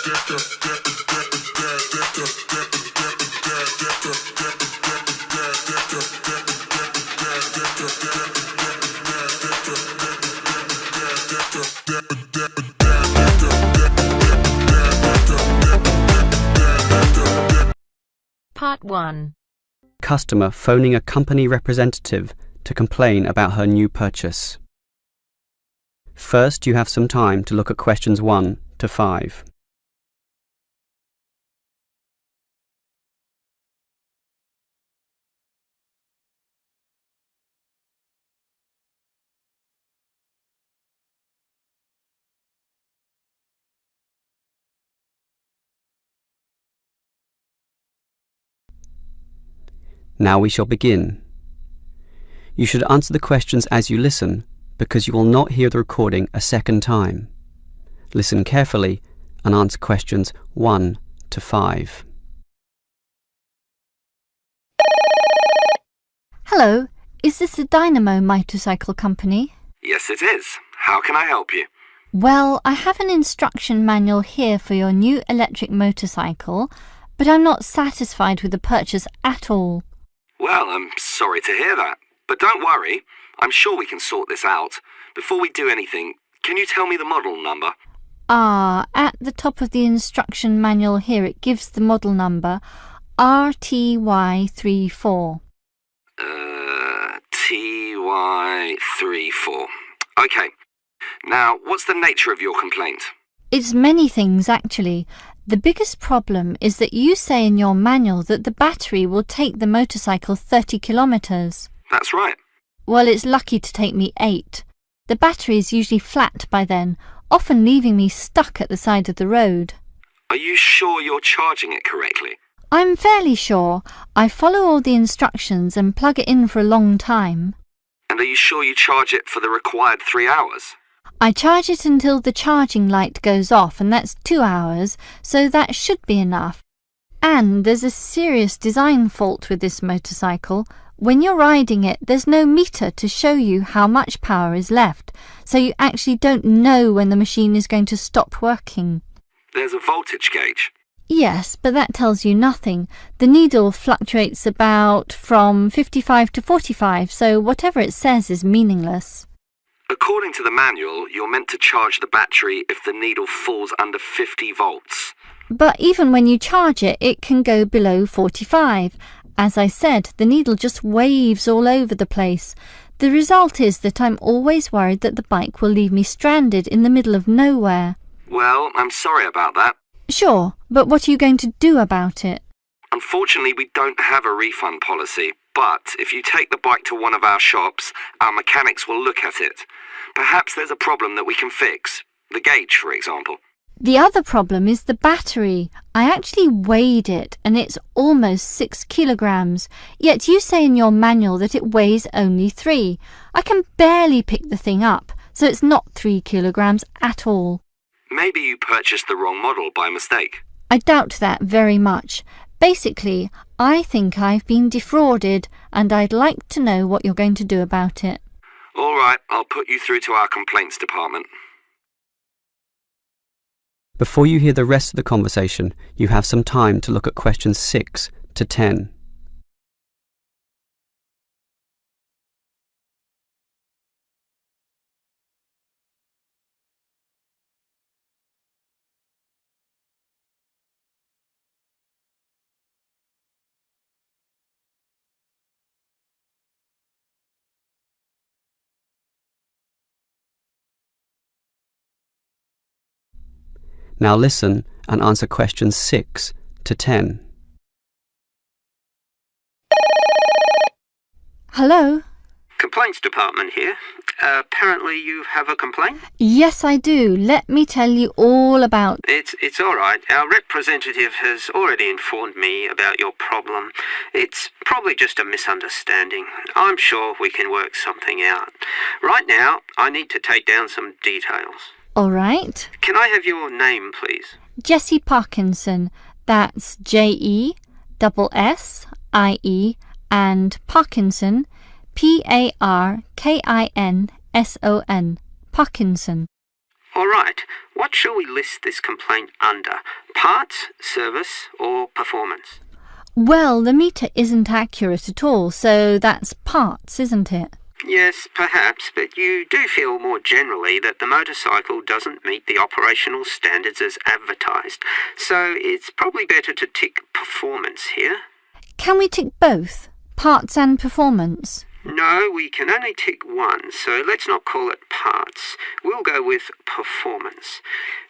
Part 1. Customer phoning a company representative to complain about her new purchase. First, you have some time to look at questions 1 to 5. Now we shall begin. You should answer the questions as you listen, because you will not hear the recording a second time. Listen carefully and answer questions 1 to 5. Hello, is this the Dynamo Motorcycle Company? Yes, it is. How can I help you? Well, I have an instruction manual here for your new electric motorcycle, but I'm not satisfied with the purchase at all. Well, I'm sorry to hear that. But don't worry, I'm sure we can sort this out. Before we do anything, can you tell me the model number? At the top of the instruction manual here it gives the model number RTY34. TY34. Okay. Now, what's the nature of your complaint? It's many things, actually. The biggest problem is that you say in your manual that the battery will take the motorcycle 30 kilometres. That's right. Well, it's lucky to take me 8. The battery is usually flat by then, often leaving me stuck at the side of the road. Are you sure you're charging it correctly? I'm fairly sure. I follow all the instructions and plug it in for a long time. And are you sure you charge it for the required 3 hours? I charge it until the charging light goes off, and that's 2 hours, so that should be enough. And there's a serious design fault with this motorcycle. When you're riding it, there's no meter to show you how much power is left, so you actually don't know when the machine is going to stop working. There's a voltage gauge. Yes, but that tells you nothing. The needle fluctuates about from 55 to 45, so whatever it says is meaningless. According to the manual, you're meant to charge the battery if the needle falls under 50 volts. But even when you charge it, it can go below 45. As I said, the needle just waves all over the place. The result is that I'm always worried that the bike will leave me stranded in the middle of nowhere. Well, I'm sorry about that. Sure, but what are you going to do about it? Unfortunately, we don't have a refund policy, but if you take the bike to one of our shops, our mechanics will look at it. Perhaps there's a problem that we can fix. The gauge, for example. The other problem is the battery. I actually weighed it, and it's almost 6 kilograms, yet you say in your manual that it weighs only 3. I can barely pick the thing up, so it's not 3 kilograms at all. Maybe you purchased the wrong model by mistake. I doubt that very much. Basically, I think I've been defrauded, and I'd like to know what you're going to do about it. All right, I'll put you through to our complaints department. Before you hear the rest of the conversation, you have some time to look at questions 6 to 10. Now listen and answer questions 6 to 10. Hello? Complaints department here. Apparently you have a complaint? Yes, I do. Let me tell you all about... It's all right. Our representative has already informed me about your problem. It's probably just a misunderstanding. I'm sure we can work something out. Right now, I need to take down some details. All right. Can I have your name, please? Jessie Parkinson. That's Jessie and Parkinson, Parkinson. Parkinson. All right, what shall we list this complaint under? Parts, service, or performance? Well, the meter isn't accurate at all, so that's parts, isn't it? Yes, perhaps, but you do feel more generally that the motorcycle doesn't meet the operational standards as advertised, so it's probably better to tick performance here. Can we tick both, parts and performance? No, we can only tick one, so let's not call it parts. We'll go with performance.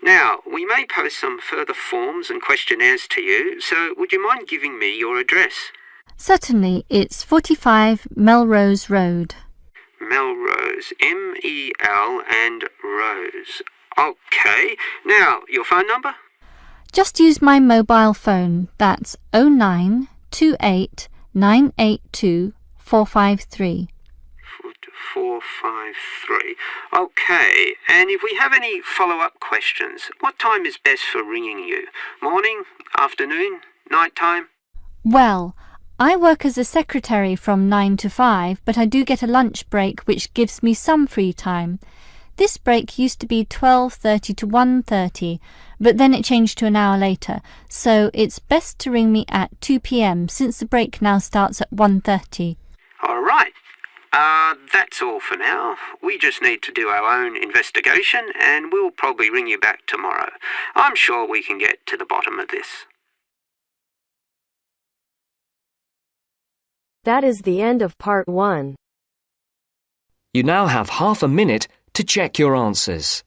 Now, we may post some further forms and questionnaires to you, so would you mind giving me your address? Certainly, it's 45 Melrose Road. Melrose, M-E-L and Rose. OK. Now, your phone number? Just use my mobile phone. That's 0928 982 453. 453. OK. And if we have any follow-up questions, what time is best for ringing you? Morning, afternoon, night time? Well, I work as a secretary from 9 to 5, but I do get a lunch break which gives me some free time. This break used to be 12:30 to 1:30, but then it changed to an hour later, so it's best to ring me at 2 p.m. since the break now starts at 1:30. All right. That's all for now. We just need to do our own investigation and we'll probably ring you back tomorrow. I'm sure we can get to the bottom of this. That is the end of part 1. You now have half a minute to check your answers.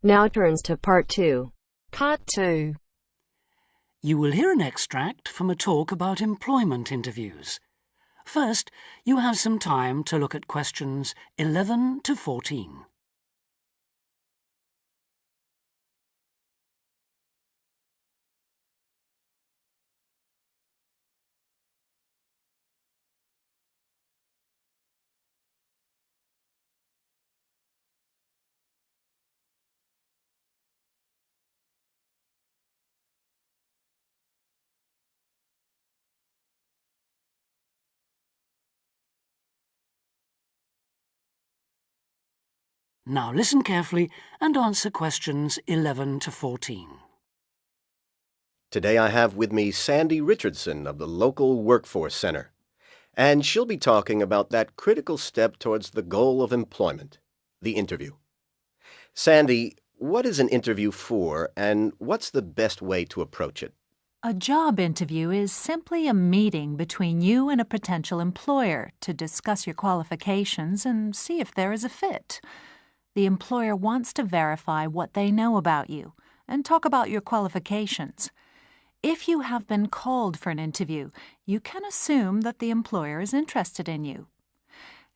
Now turns to part 2. Part 2. You will hear an extract from a talk about employment interviews. First, you have some time to look at questions 11 to 14. Now listen carefully and answer questions 11 to 14. Today I have with me Sandy Richardson of the local Workforce Center, and she'll be talking about that critical step towards the goal of employment, the interview. Sandy, what is an interview for, and what's the best way to approach it? A job interview is simply a meeting between you and a potential employer to discuss your qualifications and see if there is a fit. The employer wants to verify what they know about you and talk about your qualifications. If you have been called for an interview, you can assume that the employer is interested in you.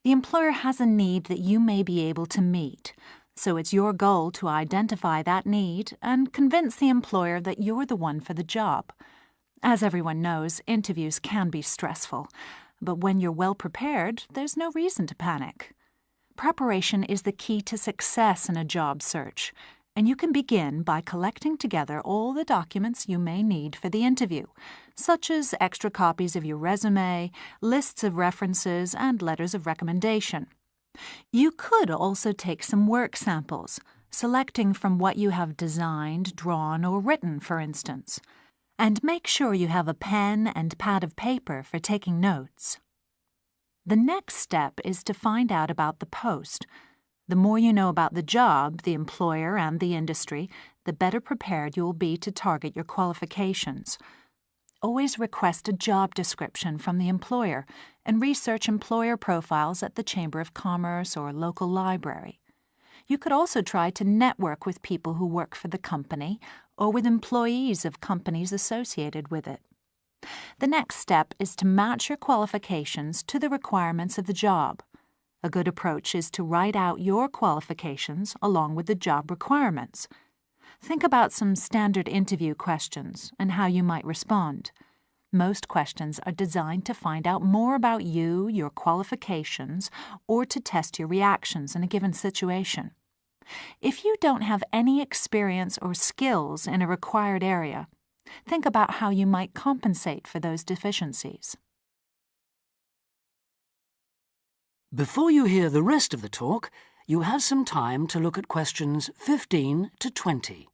The employer has a need that you may be able to meet, so it's your goal to identify that need and convince the employer that you're the one for the job. As everyone knows, interviews can be stressful, but when you're well prepared, there's no reason to panic. Preparation is the key to success in a job search, and you can begin by collecting together all the documents you may need for the interview, such as extra copies of your resume, lists of references, and letters of recommendation. You could also take some work samples, selecting from what you have designed, drawn, or written, for instance. And make sure you have a pen and pad of paper for taking notes. The next step is to find out about the post. The more you know about the job, the employer, and the industry, the better prepared you will be to target your qualifications. Always request a job description from the employer and research employer profiles at the Chamber of Commerce or local library. You could also try to network with people who work for the company or with employees of companies associated with it. The next step is to match your qualifications to the requirements of the job. A good approach is to write out your qualifications along with the job requirements. Think about some standard interview questions and how you might respond. Most questions are designed to find out more about you, your qualifications, or to test your reactions in a given situation. If you don't have any experience or skills in a required area, think about how you might compensate for those deficiencies. Before you hear the rest of the talk, you have some time to look at questions 15 to 20.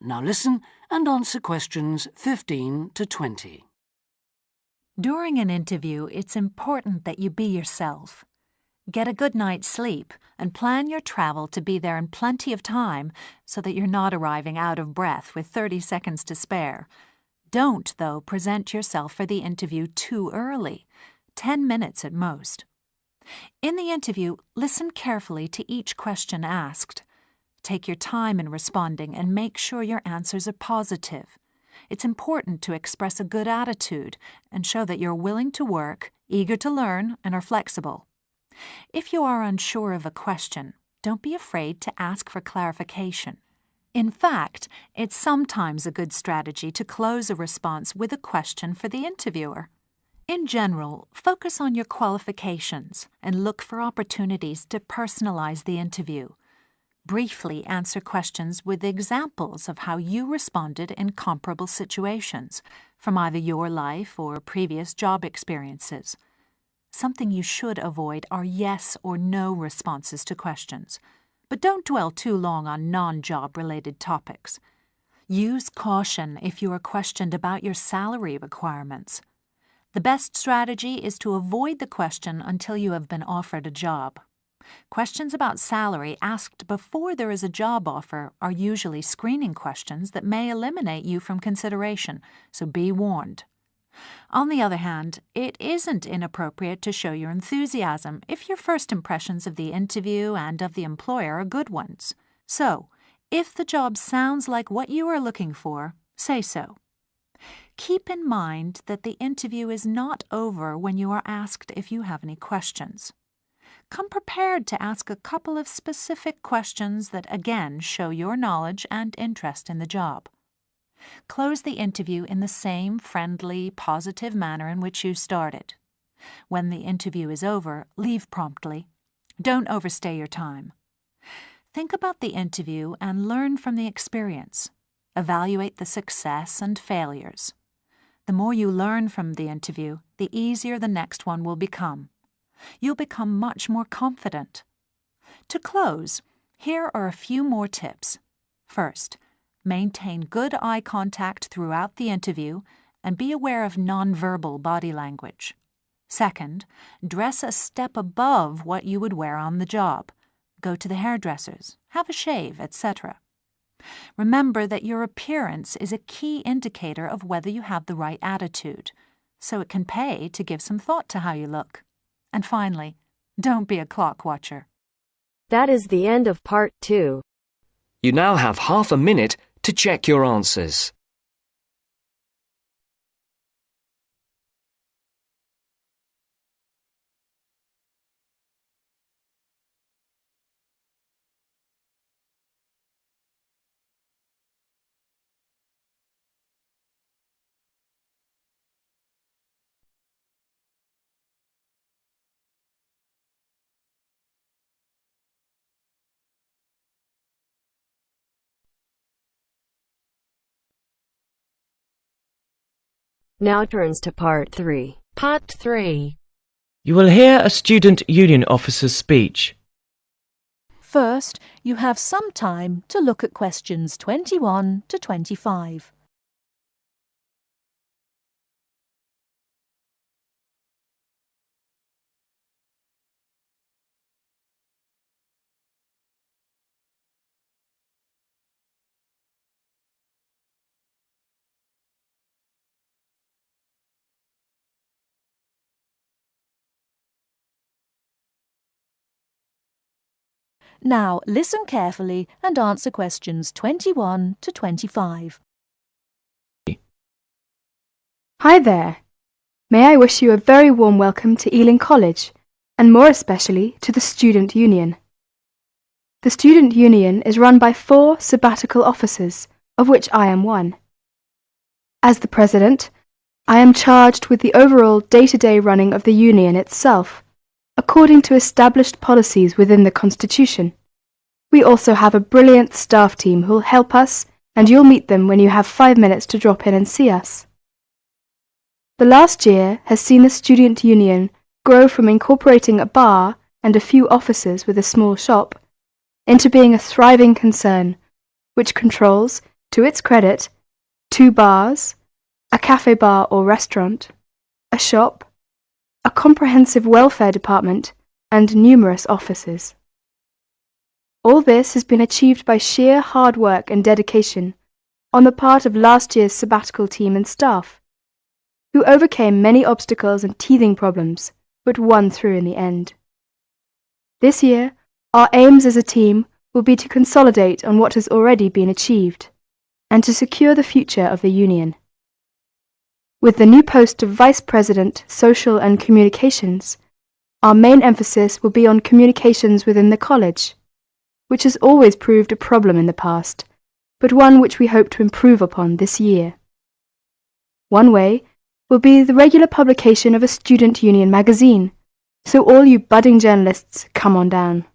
Now listen and answer questions 15 to 20. During an interview, it's important that you be yourself. Get a good night's sleep and plan your travel to be there in plenty of time so that you're not arriving out of breath with 30 seconds to spare. Don't, though, present yourself for the interview too early, 10 minutes at most. In the interview, listen carefully to each question asked. Take your time in responding and make sure your answers are positive. It's important to express a good attitude and show that you're willing to work, eager to learn, and are flexible. If you are unsure of a question, don't be afraid to ask for clarification. In fact, it's sometimes a good strategy to close a response with a question for the interviewer. In general, focus on your qualifications and look for opportunities to personalize the interview. Briefly answer questions with examples of how you responded in comparable situations, from either your life or previous job experiences. Something you should avoid are yes or no responses to questions, but don't dwell too long on non-job related topics. Use caution if you are questioned about your salary requirements. The best strategy is to avoid the question until you have been offered a job. Questions about salary asked before there is a job offer are usually screening questions that may eliminate you from consideration, so be warned. On the other hand, it isn't inappropriate to show your enthusiasm if your first impressions of the interview and of the employer are good ones. So, if the job sounds like what you are looking for, say so. Keep in mind that the interview is not over when you are asked if you have any questions. Come prepared to ask a couple of specific questions that again show your knowledge and interest in the job. Close the interview in the same friendly, positive manner in which you started. When the interview is over, leave promptly. Don't overstay your time. Think about the interview and learn from the experience. Evaluate the success and failures. The more you learn from the interview, the easier the next one will become. You'll become much more confident. To close, here are a few more tips. First, maintain good eye contact throughout the interview and be aware of nonverbal body language. Second, dress a step above what you would wear on the job. Go to the hairdressers, have a shave, etc. Remember that your appearance is a key indicator of whether you have the right attitude, so it can pay to give some thought to how you look. And finally, don't be a clock watcher. That is the end of part 2. You now have half a minute to check your answers. Now turns to part 3. Part 3. You will hear a student union officer's speech. First, you have some time to look at questions 21 to 25. Now listen carefully and answer questions 21 to 25. Hi there. May I wish you a very warm welcome to Ealing College, and more especially to the Student Union. The Student Union is run by 4 sabbatical officers, of which I am one. As the President, I am charged with the overall day-to-day running of the Union itself, according to established policies within the Constitution. We also have a brilliant staff team who'll help us, and you'll meet them when you have 5 minutes to drop in and see us. The last year has seen the Student Union grow from incorporating a bar and a few officers with a small shop into being a thriving concern, which controls, to its credit, 2 bars, a cafe bar or restaurant, a shop, a comprehensive welfare department, and numerous offices. All this has been achieved by sheer hard work and dedication on the part of last year's sabbatical team and staff, who overcame many obstacles and teething problems, but won through in the end. This year, our aims as a team will be to consolidate on what has already been achieved, and to secure the future of the Union. With the new post of Vice President, Social and Communications, our main emphasis will be on communications within the college, which has always proved a problem in the past, but one which we hope to improve upon this year. One way will be the regular publication of a Student Union magazine, so all you budding journalists, come on down.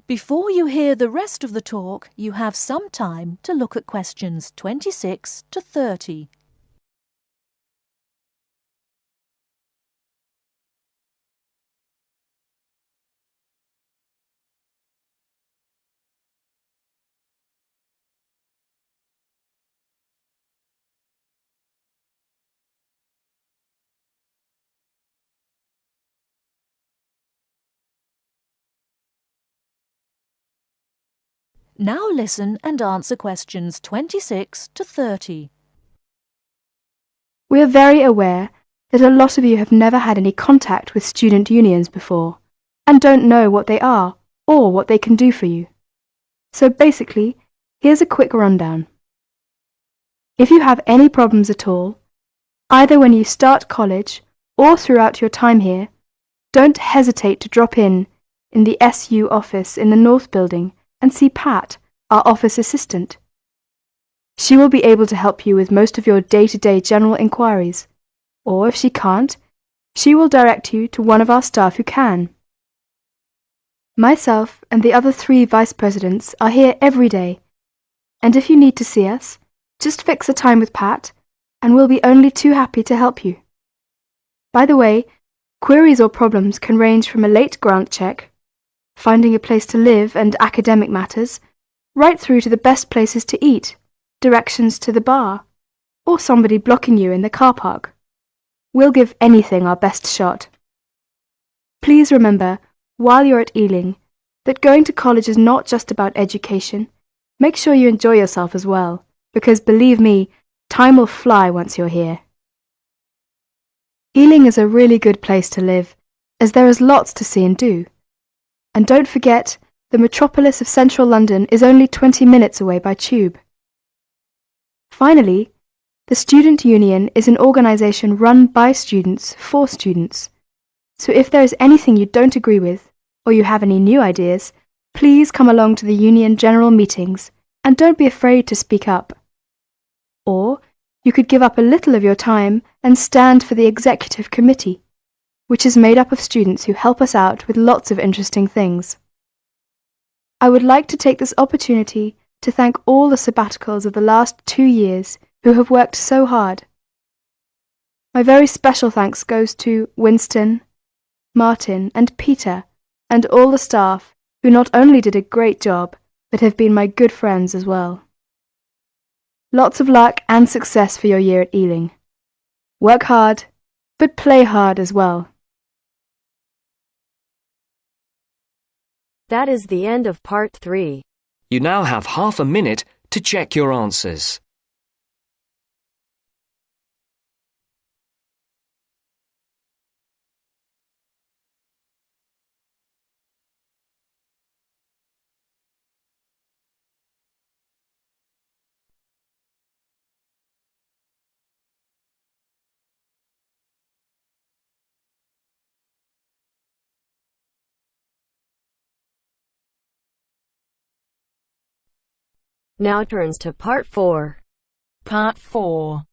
Before you hear the rest of the talk, you have some time to look at questions 26 to 30. Now listen and answer questions 26 to 30. We are very aware that a lot of you have never had any contact with student unions before, and don't know what they are or what they can do for you. So basically, here's a quick rundown. If you have any problems at all, either when you start college or throughout your time here, don't hesitate to drop in the SU office in the North Building and see Pat, our office assistant. She will be able to help you with most of your day-to-day general inquiries, or if she can't, she will direct you to one of our staff who can. Myself and the other 3 vice presidents are here every day, and if you need to see us, just fix a time with Pat, and we'll be only too happy to help you. By the way, queries or problems can range from a late grant check, finding a place to live and academic matters, right through to the best places to eat, directions to the bar, or somebody blocking you in the car park. We'll give anything our best shot. Please remember, while you're at Ealing, that going to college is not just about education. Make sure you enjoy yourself as well, because believe me, time will fly once you're here. Ealing is a really good place to live, as there is lots to see and do. And don't forget, the metropolis of central London is only 20 minutes away by tube. Finally, the Student Union is an organisation run by students for students. So if there is anything you don't agree with, or you have any new ideas, please come along to the Union General Meetings and don't be afraid to speak up. Or you could give up a little of your time and stand for the Executive Committee, which is made up of students who help us out with lots of interesting things. I would like to take this opportunity to thank all the sabbaticals of the last 2 years who have worked so hard. My very special thanks goes to Winston, Martin and Peter and all the staff who not only did a great job but have been my good friends as well. Lots of luck and success for your year at Ealing. Work hard, but play hard as well. That is the end of part 3. You now have half a minute to check your answers. Now turns to Part 4. Part 4.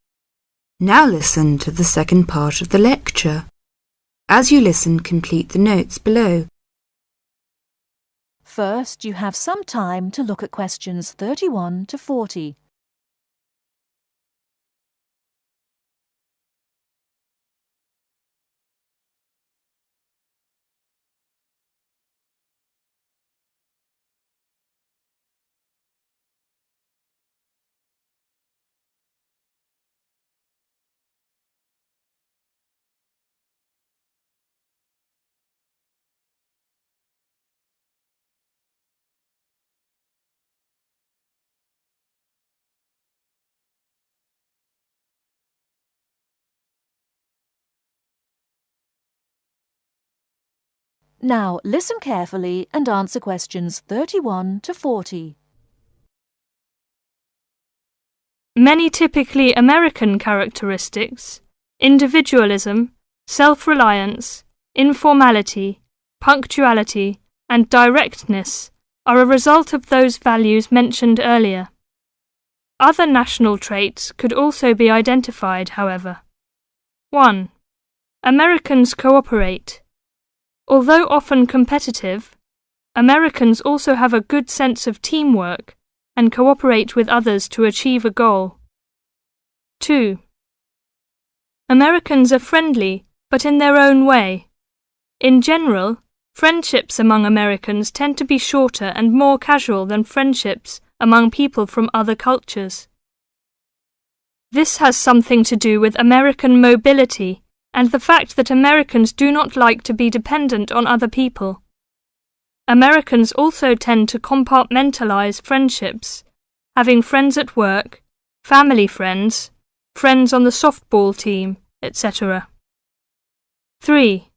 Now listen to the second part of the lecture. As you listen, complete the notes below. First, you have some time to look at questions 31 to 40. Now listen carefully and answer questions 31 to 40. Many typically American characteristics, individualism, self-reliance, informality, punctuality, and directness, are a result of those values mentioned earlier. Other national traits could also be identified, however. 1. Americans cooperate. Although often competitive, Americans also have a good sense of teamwork and cooperate with others to achieve a goal. 2. Americans are friendly, but in their own way. In general, friendships among Americans tend to be shorter and more casual than friendships among people from other cultures. This has something to do with American mobility and the fact that Americans do not like to be dependent on other people. Americans also tend to compartmentalize friendships, having friends at work, family friends, friends on the softball team, etc. 3.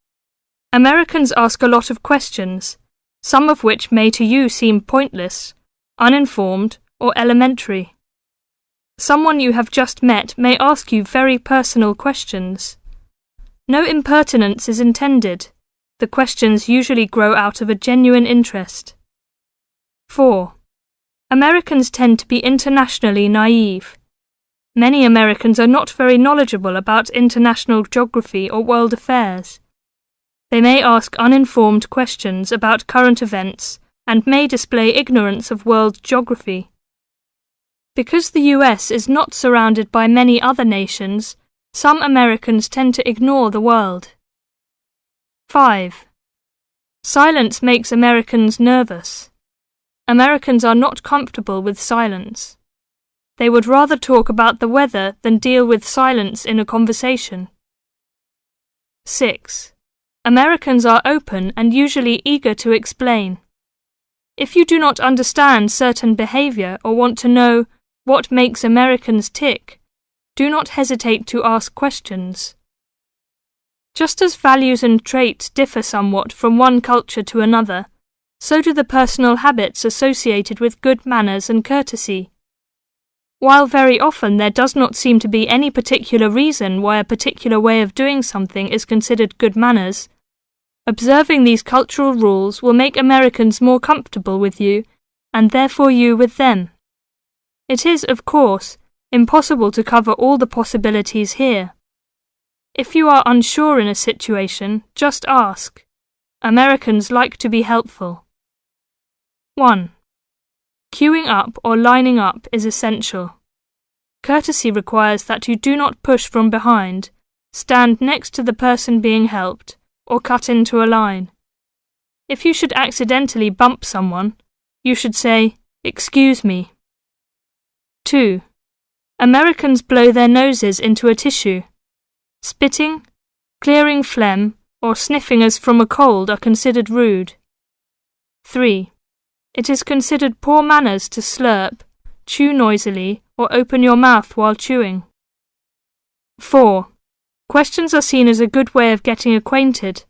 Americans ask a lot of questions, some of which may to you seem pointless, uninformed, or elementary. Someone you have just met may ask you very personal questions. No impertinence is intended. The questions usually grow out of a genuine interest. 4. Americans tend to be internationally naive. Many Americans are not very knowledgeable about international geography or world affairs. They may ask uninformed questions about current events and may display ignorance of world geography. Because the US is not surrounded by many other nations, some Americans tend to ignore the world. 5. Silence makes Americans nervous. Americans are not comfortable with silence. They would rather talk about the weather than deal with silence in a conversation. 6. Americans are open and usually eager to explain. If you do not understand certain behavior or want to know what makes Americans tick, do not hesitate to ask questions. Just as values and traits differ somewhat from one culture to another, so do the personal habits associated with good manners and courtesy. While very often there does not seem to be any particular reason why a particular way of doing something is considered good manners, observing these cultural rules will make Americans more comfortable with you, and therefore you with them. It is, of course, impossible to cover all the possibilities here. If you are unsure in a situation, just ask. Americans like to be helpful. 1. Queuing up or lining up is essential. Courtesy requires that you do not push from behind, stand next to the person being helped, or cut into a line. If you should accidentally bump someone, you should say, "Excuse me." 2. Americans blow their noses into a tissue. Spitting, clearing phlegm, or sniffing as from a cold are considered rude. 3. It is considered poor manners to slurp, chew noisily, or open your mouth while chewing. 4. Questions are seen as a good way of getting acquainted,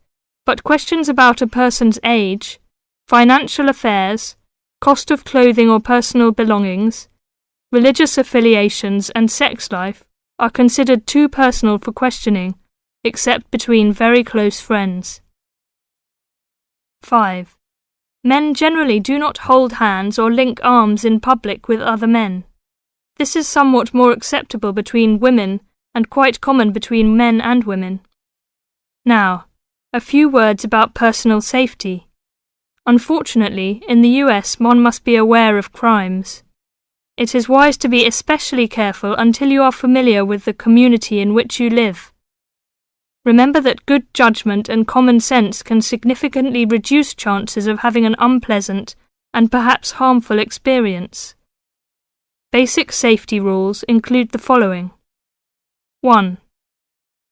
but questions about a person's age, financial affairs, cost of clothing or personal belongings, religious affiliations and sex life are considered too personal for questioning, except between very close friends. 5. Men generally do not hold hands or link arms in public with other men. This is somewhat more acceptable between women and quite common between men and women. Now, a few words about personal safety. Unfortunately, in the US, one must be aware of crimes. It is wise to be especially careful until you are familiar with the community in which you live. Remember that good judgment and common sense can significantly reduce chances of having an unpleasant and perhaps harmful experience. Basic safety rules include the following. 1.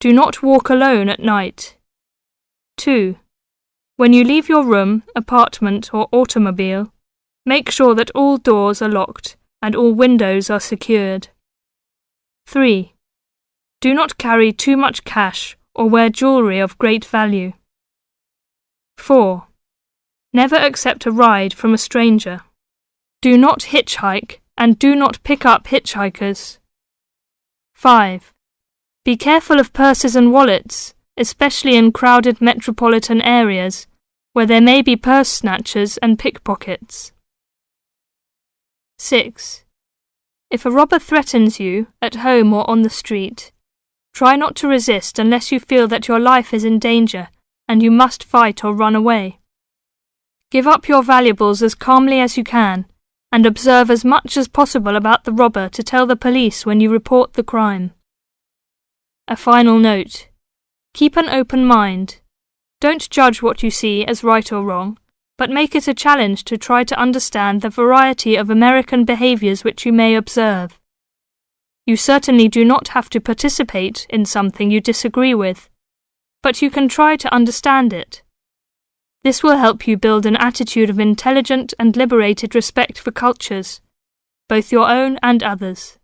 Do not walk alone at night. 2. When you leave your room, apartment, or automobile, make sure that all doors are locked and all windows are secured. 3. Do not carry too much cash or wear jewellery of great value. 4. Never accept a ride from a stranger. Do not hitchhike and do not pick up hitchhikers. 5. Be careful of purses and wallets, especially in crowded metropolitan areas where there may be purse snatchers and pickpockets. 6. If a robber threatens you, at home or on the street, try not to resist unless you feel that your life is in danger and you must fight or run away. Give up your valuables as calmly as you can and observe as much as possible about the robber to tell the police when you report the crime. A final note. Keep an open mind. Don't judge what you see as right or wrong, but make it a challenge to try to understand the variety of American behaviours which you may observe. You certainly do not have to participate in something you disagree with, but you can try to understand it. This will help you build an attitude of intelligent and liberated respect for cultures, both your own and others.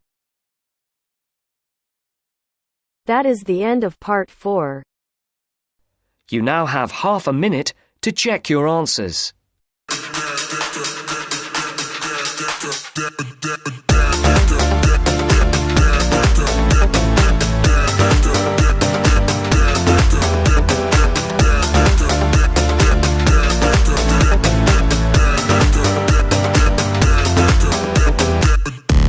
That is the end of part 4. You now have half a minute to check your answers.